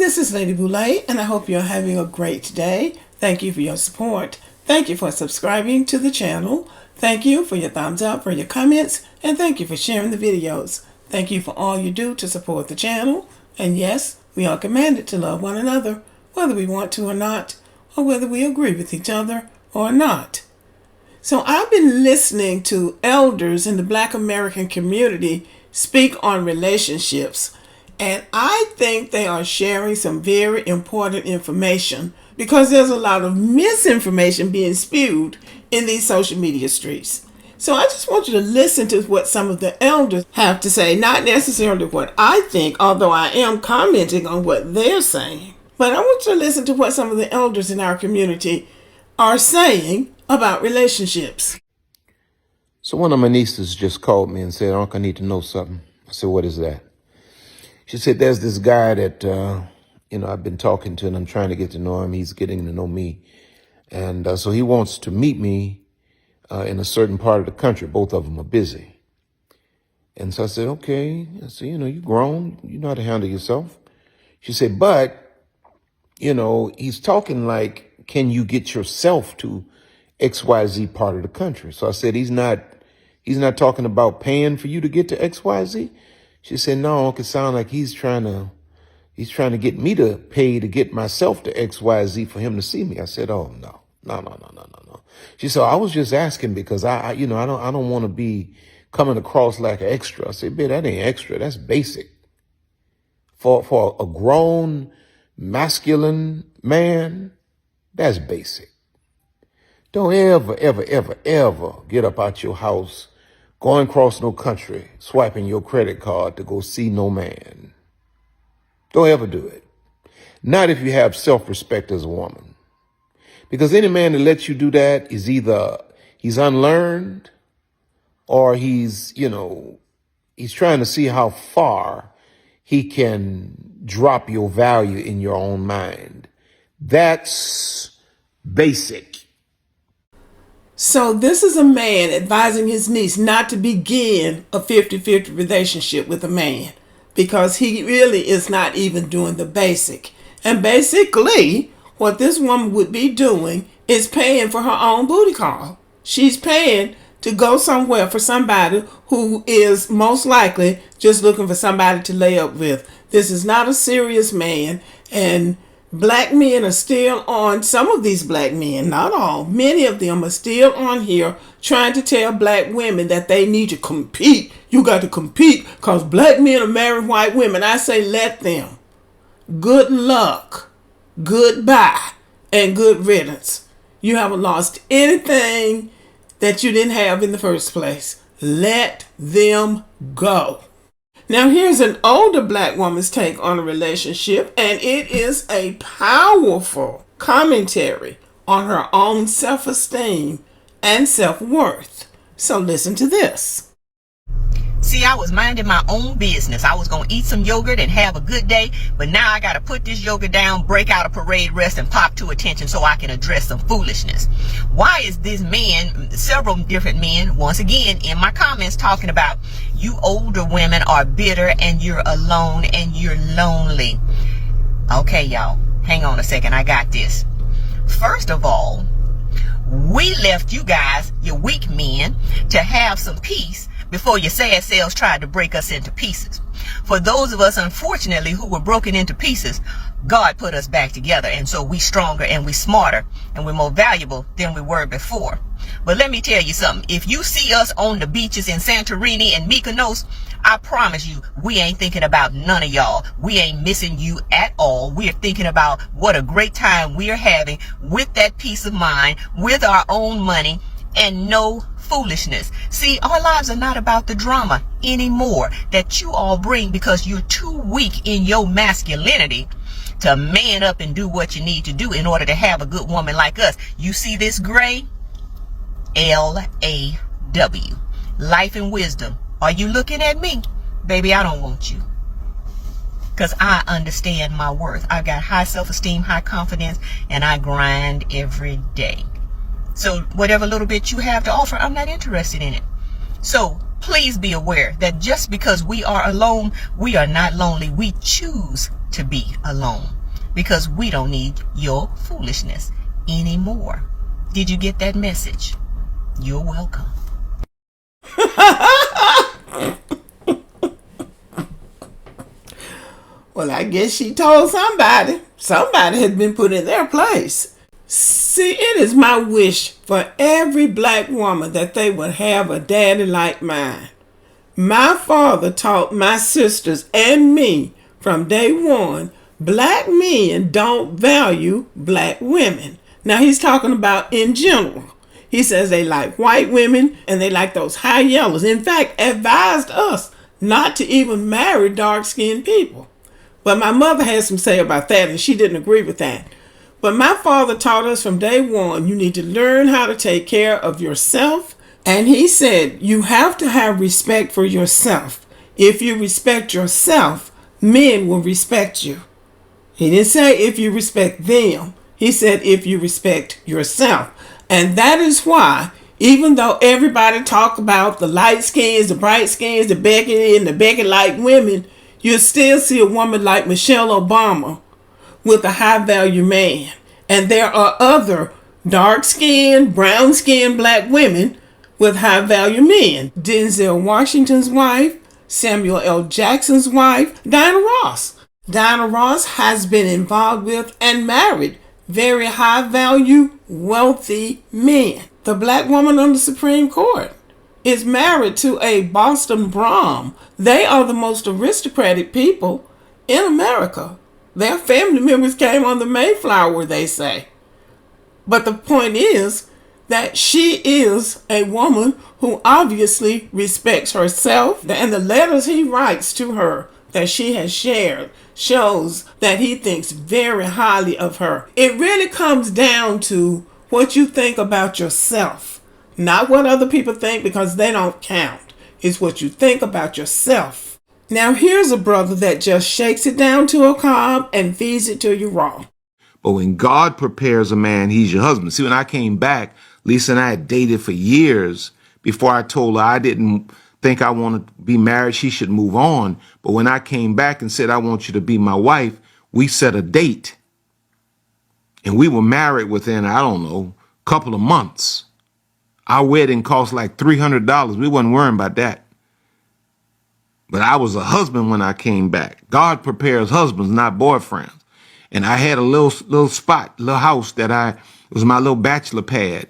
This is Lady Boulay, and I hope you're having a great day. Thank you for your support. Thank you for subscribing to the channel. Thank you for your thumbs up, for your comments, and thank you for sharing the videos. Thank you for all you do to support the channel. And yes, we are commanded to love one another, whether we want to or not, or whether we agree with each other or not. So I've been listening to elders in the Black American community speak on relationships. And I think they are sharing some very important information because there's a lot of misinformation being spewed in these social media streets. So I just want you to listen to what some of the elders have to say, not necessarily what I think, although I am commenting on what they're saying. But I want you to listen to what some of the elders in our community are saying about relationships. So one of my nieces just called me and said, "Uncle, I need to know something." I said, "What is that?" She said, "There's this guy that, I've been talking to and I'm trying to get to know him. He's getting to know me. And so he wants to meet me in a certain part of the country. Both of them are busy." And so I said, "Okay." I said, "You're grown. You know how to handle yourself." She said, "But, he's talking like, can you get yourself to XYZ part of the country?" So I said, he's not talking about paying for you to get to XYZ. She said, "No, it could sound like he's trying to get me to pay to get myself to XYZ for him to see me." I said, "Oh, no. She said, "I was just asking because I don't want to be coming across like an extra." I said, "Bitch, that ain't extra. That's basic. For a grown, masculine man, that's basic. Don't ever get up out your house, going across no country, swiping your credit card to go see no man. Don't ever do it. Not if you have self-respect as a woman. Because any man that lets you do that is either he's unlearned or he's trying to see how far he can drop your value in your own mind. That's basic." So this is a man advising his niece not to begin a 50-50 relationship with a man because he really is not even doing the basic. And basically, what this woman would be doing is paying for her own booty call. She's paying to go somewhere for somebody who is most likely just looking for somebody to lay up with. This is not a serious man, and black men are still on, some of these black men, not all, many of them are still on here trying to tell black women that they need to compete. You got to compete because black men are marrying white women. I say let them. Good luck, goodbye, and good riddance. You haven't lost anything that you didn't have in the first place. Let them go. Now here's an older black woman's take on a relationship, and it is a powerful commentary on her own self-esteem and self-worth. So listen to this. See, I was minding my own business. I was going to eat some yogurt and have a good day, but now I got to put this yogurt down, break out a parade rest, and pop to attention so I can address some foolishness. Why is this man, several different men, once again in my comments talking about you older women are bitter and you're alone and you're lonely? Okay, y'all, hang on a second. I got this. First of all, we left you guys, you weak men, to have some peace before your sad selves tried to break us into pieces. For those of us, unfortunately, who were broken into pieces, God put us back together, and so we stronger and we smarter and we're more valuable than we were before. But let me tell you something. If you see us on the beaches in Santorini and Mykonos, I promise you, we ain't thinking about none of y'all. We ain't missing you at all. We're thinking about what a great time we're having with that peace of mind, with our own money, and no foolishness. See, our lives are not about the drama anymore that you all bring because you're too weak in your masculinity to man up and do what you need to do in order to have a good woman like us. You see this gray? LAW. Life and wisdom. Are you looking at me? Baby, I don't want you. Because I understand my worth. I got high self-esteem, high confidence, and I grind every day. So whatever little bit you have to offer, I'm not interested in it. So please be aware that just because we are alone, we are not lonely. We choose to be alone, because we don't need your foolishness anymore. Did you get that message? You're welcome. Well, I guess she told somebody. Somebody had been put in their place. See, it is my wish for every black woman that they would have a daddy like mine. My father taught my sisters and me from day one, black men don't value black women. Now he's talking about in general. He says they like white women and they like those high yellows. In fact, advised us not to even marry dark-skinned people. But my mother had some say about that, and she didn't agree with that. But my father taught us from day one, you need to learn how to take care of yourself. And he said, you have to have respect for yourself. If you respect yourself, men will respect you. He didn't say if you respect them. He said if you respect yourself. And that is why, even though everybody talk about the light skins, the bright skins, the Becky and the Becky-like women, you still see a woman like Michelle Obama with a high-value man. And there are other dark-skinned, brown-skinned black women with high-value men. Denzel Washington's wife, Samuel L. Jackson's wife, Diana Ross. Diana Ross has been involved with and married very high-value, wealthy men. The black woman on the Supreme Court is married to a Boston Brom. They are the most aristocratic people in America. Their family members came on the Mayflower, they say. But the point is that she is a woman who obviously respects herself, and the letters he writes to her that she has shared shows that he thinks very highly of her. It really comes down to what you think about yourself, not what other people think, because they don't count. It's what you think about yourself. Now here's a brother that just shakes it down to a cob and feeds it to you raw. But when God prepares a man, he's your husband. See, when I came back, Lisa and I had dated for years before I told her I didn't think I wanted to be married. She should move on. But when I came back and said, I want you to be my wife, we set a date. And we were married within, I don't know, a couple of months. Our wedding cost like $300. We wasn't worrying about that. But I was a husband when I came back. God prepares husbands, not boyfriends. And I had a little spot, little house that it was my little bachelor pad.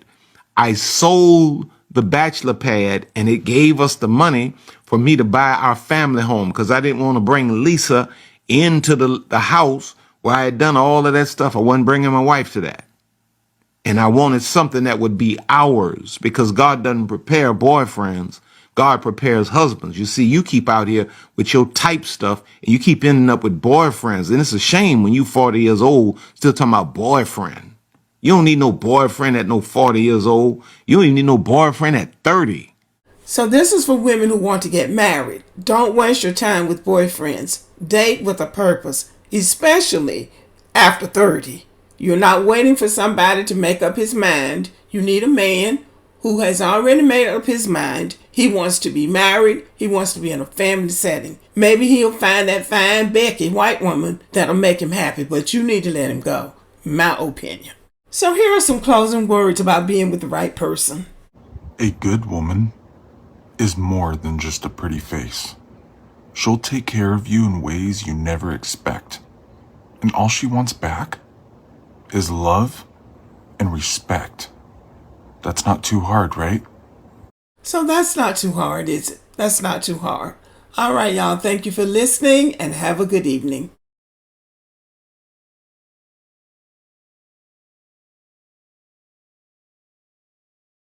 I sold the bachelor pad and it gave us the money for me to buy our family home, because I didn't want to bring Lisa into the house where I had done all of that stuff. I wasn't bringing my wife to that. And I wanted something that would be ours, because God doesn't prepare boyfriends. God prepares husbands. You see, you keep out here with your type stuff and you keep ending up with boyfriends. And it's a shame when you 40 years old, still talking about boyfriend. You don't need no boyfriend at no 40 years old. You don't even need no boyfriend at 30. So this is for women who want to get married. Don't waste your time with boyfriends. Date with a purpose, especially after 30. You're not waiting for somebody to make up his mind. You need a man who has already made up his mind. He wants to be married. He wants to be in a family setting. Maybe he'll find that fine Becky, white woman, that'll make him happy, but you need to let him go. My opinion. So here are some closing words about being with the right person. A good woman is more than just a pretty face. She'll take care of you in ways you never expect. And all she wants back is love and respect. That's not too hard, right? So that's not too hard, is it? That's not too hard. All right, y'all. Thank you for listening and have a good evening.